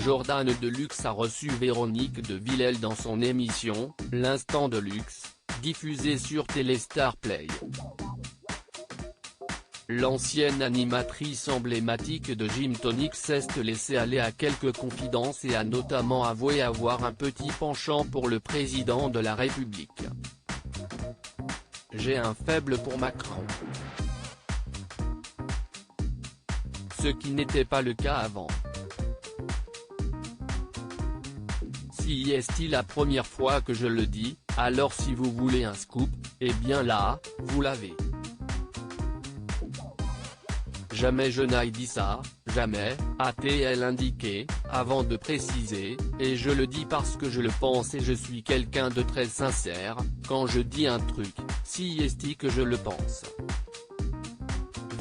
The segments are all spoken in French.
Jordan Deluxe a reçu Véronique de Villèle dans son émission, L'Instant de Luxe, diffusée sur Téléstar Play. L'ancienne animatrice emblématique de Gym Tonic s'est laissée aller à quelques confidences et a notamment avoué avoir un petit penchant pour le président de la République. J'ai un faible pour Macron. Ce qui n'était pas le cas avant. Si est-il la première fois que je le dis, alors si vous voulez un scoop, eh bien là, vous l'avez. Jamais je n'ai dit ça, jamais, a-t-elle indiqué, avant de préciser, et je le dis parce que je le pense et je suis quelqu'un de très sincère, quand je dis un truc, si est-il que je le pense.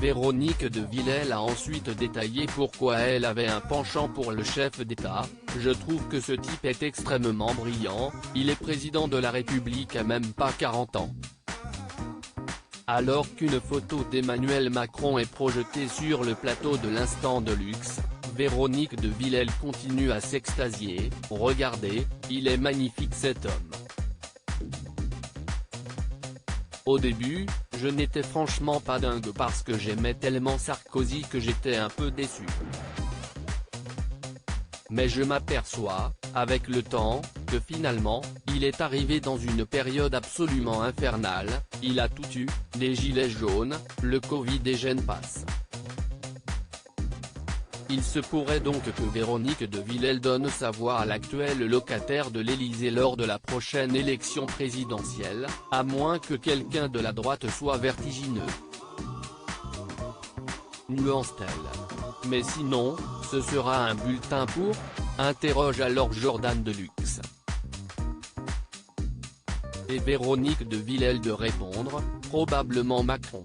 Véronique de Villèle a ensuite détaillé pourquoi elle avait un penchant pour le chef d'État. Je trouve que ce type est extrêmement brillant, il est président de la République à même pas 40 ans. Alors qu'une photo d'Emmanuel Macron est projetée sur le plateau de l'Instant de Luxe, Véronique de Villèle continue à s'extasier. Regardez, il est magnifique cet homme. Au début, je n'étais franchement pas dingue parce que j'aimais tellement Sarkozy que j'étais un peu déçu. Mais je m'aperçois, avec le temps, que finalement, il est arrivé dans une période absolument infernale, il a tout eu, les gilets jaunes, le Covid et j'en passe. Il se pourrait donc que Véronique de Villèle donne sa voix à l'actuel locataire de l'Élysée lors de la prochaine élection présidentielle, à moins que quelqu'un de la droite soit vertigineux. Nuance-t-elle. Mais sinon, ce sera un bulletin pour ? Interroge alors Jordan Deluxe. Et Véronique de Villèle de répondre, probablement Macron.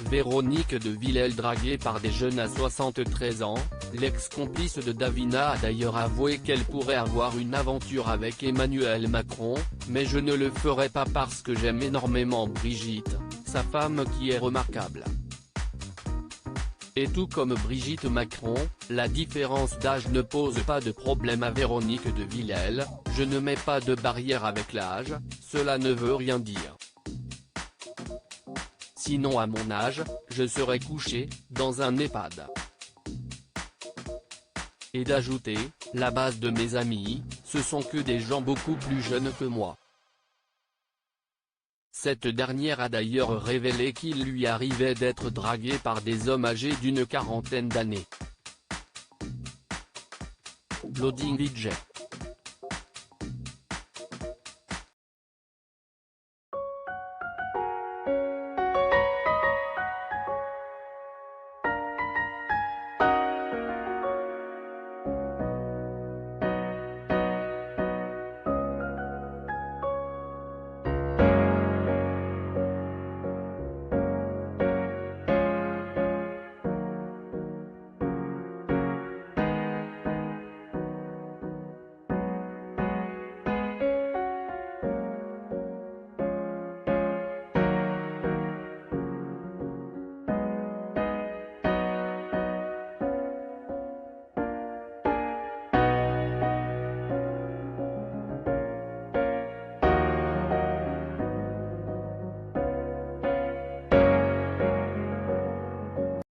Véronique de Villèle draguée par des jeunes à 73 ans, l'ex-complice de Davina a d'ailleurs avoué qu'elle pourrait avoir une aventure avec Emmanuel Macron, mais je ne le ferai pas parce que j'aime énormément Brigitte, sa femme qui est remarquable. Et tout comme Brigitte Macron, la différence d'âge ne pose pas de problème à Véronique de Villèle, je ne mets pas de barrière avec l'âge, cela ne veut rien dire. Sinon à mon âge, je serais couché, dans un EHPAD. Et d'ajouter, la base de mes amis, ce sont que des gens beaucoup plus jeunes que moi. Cette dernière a d'ailleurs révélé qu'il lui arrivait d'être draguée par des hommes âgés d'une quarantaine d'années. Loading VJ.